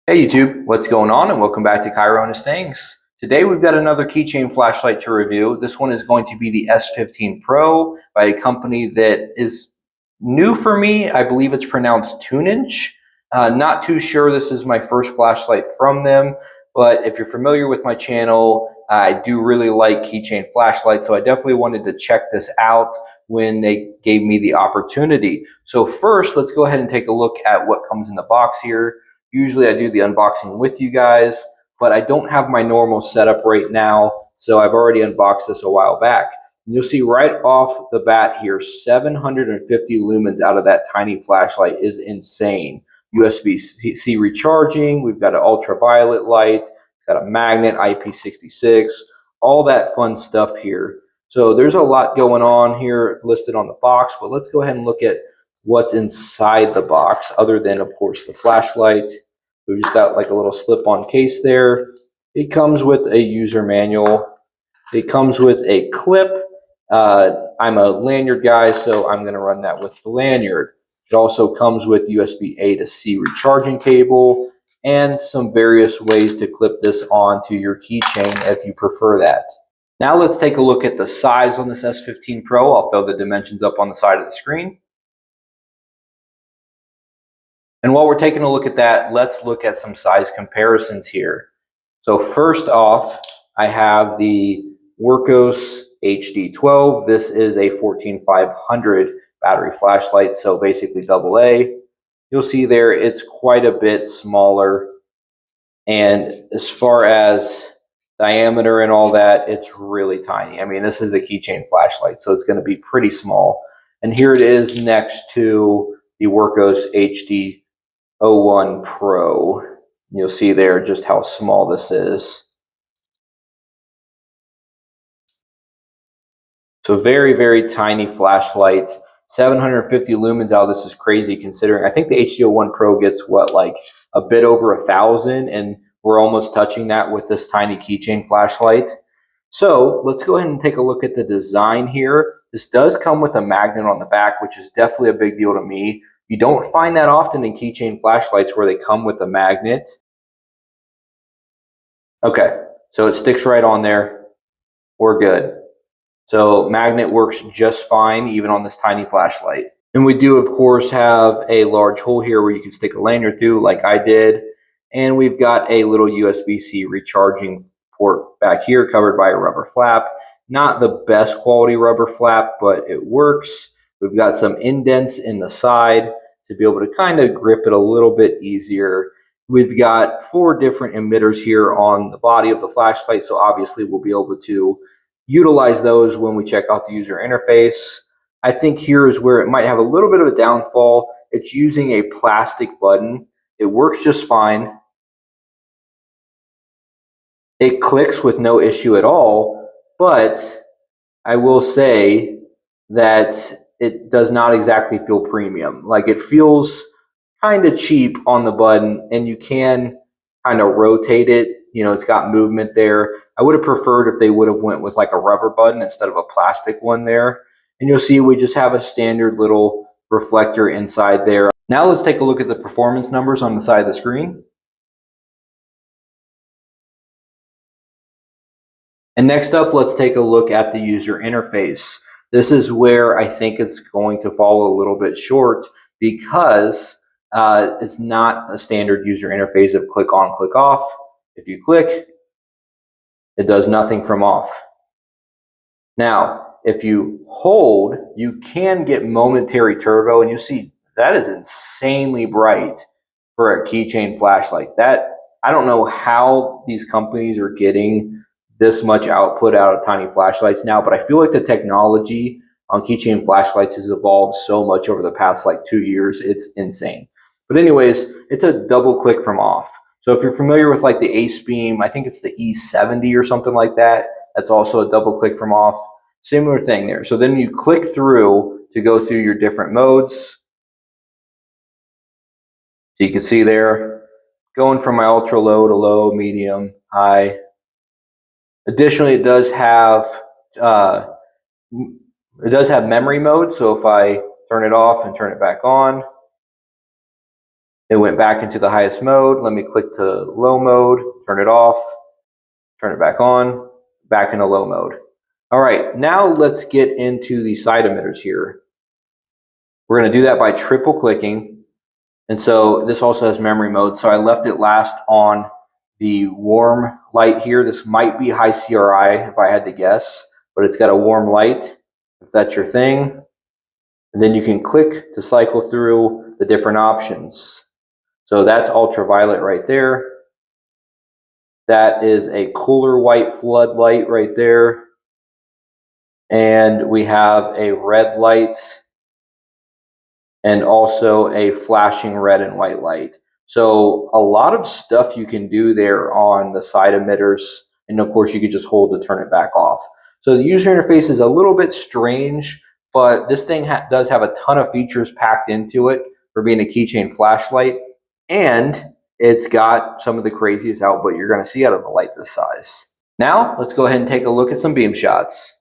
Hey YouTube, what's going on? And welcome back to Chironus Things. Today we've got another keychain flashlight to review. This one is going to be the S15 Pro by a company that is new for me. I believe it's pronounced Tunenge. Not too sure. This is my first flashlight from them, but if you're familiar with my channel, I do really like keychain flashlights, so I definitely wanted to check this out when they gave me the opportunity. So first, let's go ahead and take a look at what comes in the box here. Usually I do the unboxing with you guys, but I don't have my normal setup right now, so I've already unboxed this a while back. And you'll see right off the bat here, 750 lumens out of that tiny flashlight is insane. USB-C recharging, we've got an ultraviolet light, it's got a magnet, IP66, all that fun stuff here. So there's a lot going on here listed on the box, but let's go ahead and look at what's inside the box other than, of course, the flashlight. We've just got like a little slip-on case there. It comes with a user manual. It comes with a clip. I'm a lanyard guy, so I'm going to run that with the lanyard. It also comes with USB-A to C recharging cable and some various ways to clip this onto your keychain if you prefer that. Now let's take a look at the size on this S15 Pro. I'll throw the dimensions up on the side of the screen. And while we're taking a look at that, let's look at some size comparisons here. So first off, I have the Workos HD12. This is a 14500 battery flashlight, so basically AA. You'll see there it's quite a bit smaller. And as far as diameter and all that, it's really tiny. I mean, this is a keychain flashlight, so it's going to be pretty small. And here it is next to the Workos HD01 Pro. You'll see there just how small this is. So very, very tiny flashlight. 750 lumens out. This is crazy considering I think the HD01 Pro gets what, like a bit over 1,000, and we're almost touching that with this tiny keychain flashlight. So let's go ahead and take a look at the design here. This does come with a magnet on the back, which is definitely a big deal to me. You don't find that often in keychain flashlights where they come with a magnet. Okay, so it sticks right on there. We're good. So magnet works just fine even on this tiny flashlight. And we do, of course, have a large hole here where you can stick a lanyard through like I did. And we've got a little USB-C recharging port back here covered by a rubber flap. Not the best quality rubber flap, but it works. We've got some indents in the side to be able to kind of grip it a little bit easier. We've got 4 different emitters here on the body of the flashlight, so obviously we'll be able to utilize those when we check out the user interface. I think here is where it might have a little bit of a downfall. It's using a plastic button. It works just fine. It clicks with no issue at all, but I will say that it does not exactly feel premium. Like, it feels kind of cheap on the button, and you can kind of rotate it. You know, it's got movement there. I would have preferred if they would have went with like a rubber button instead of a plastic one there. And you'll see we just have a standard little reflector inside there. Now let's take a look at the performance numbers on the side of the screen. And next up, let's take a look at the user interface. This is where I think it's going to fall a little bit short because it's not a standard user interface of click on, click off. If you click, it does nothing from off. Now, if you hold, you can get momentary turbo, and you see that is insanely bright for a keychain flashlight. That, I don't know how these companies are getting this much output out of tiny flashlights now, but I feel like the technology on keychain flashlights has evolved so much over the past like 2 years. It's insane. But anyways, it's a double click from off. So if you're familiar with like the Ace Beam, I think it's the E70 or something like that. That's also a double click from off. Similar thing there. So then you click through to go through your different modes. So you can see there, going from my ultra low to low, medium, high. Additionally, it does have memory mode. So if I turn it off and turn it back on, It went back into the highest mode. Let me click to low mode, turn it off, turn it back on, back into low mode. All right, now let's get into the side emitters here. We're going to do that by triple clicking. And so this also has memory mode. So I left it last on the warm light here. This might be high CRI if I had to guess, but it's got a warm light if that's your thing. And then you can click to cycle through the different options. So that's ultraviolet right there. That is a cooler white floodlight right there. And we have a red light and also a flashing red and white light. So a lot of stuff you can do there on the side emitters. And of course you could just hold to turn it back off. So the user interface is a little bit strange, but this thing does have a ton of features packed into it for being a keychain flashlight. And it's got some of the craziest output you're going to see out of a light this size. Now let's go ahead and take a look at some beam shots.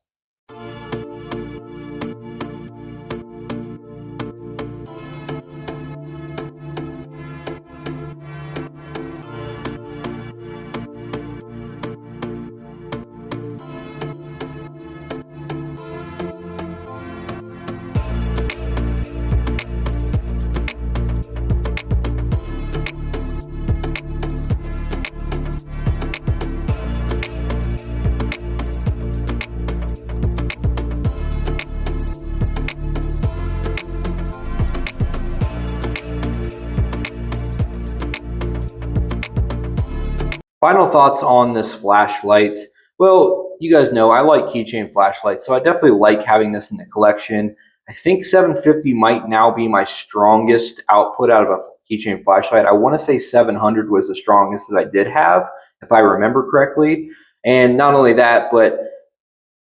Final thoughts on this flashlight. Well, you guys know I like keychain flashlights, so I definitely like having this in the collection. I think 750 might now be my strongest output out of a keychain flashlight. I want to say 700 was the strongest that I did have, if I remember correctly. And not only that, but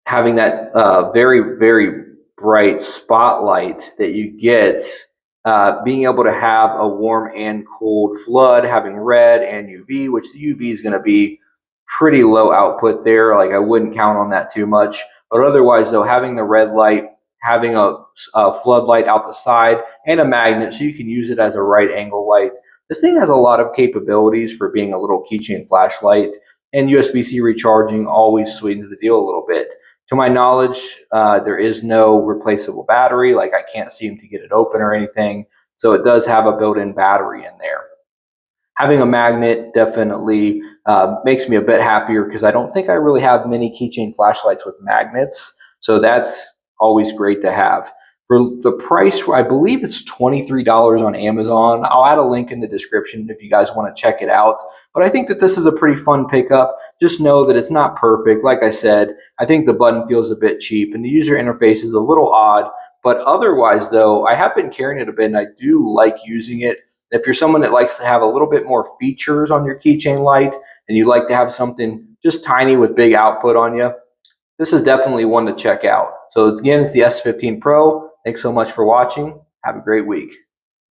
having that very, very bright spotlight that you get, being able to have a warm and cold flood, having red and UV, which the UV is going to be pretty low output there. Like I wouldn't count on that too much. But otherwise, though, having the red light, having a floodlight out the side, and a magnet so you can use it as a right angle light. This thing has a lot of capabilities for being a little keychain flashlight, and USB-C recharging always sweetens the deal a little bit. To my knowledge, there is no replaceable battery. Like I can't seem to get it open or anything. So it does have a built-in battery in there. Having a magnet definitely makes me a bit happier because I don't think I really have many keychain flashlights with magnets. So that's always great to have. For the price, I believe it's $23 on Amazon. I'll add a link in the description if you guys want to check it out. But I think that this is a pretty fun pickup. Just know that it's not perfect. Like I said, I think the button feels a bit cheap and the user interface is a little odd. But otherwise, though, I have been carrying it a bit and I do like using it. If you're someone that likes to have a little bit more features on your keychain light and you like to have something just tiny with big output on you, this is definitely one to check out. So again, it's the S15 Pro. Thanks so much for watching. Have a great week.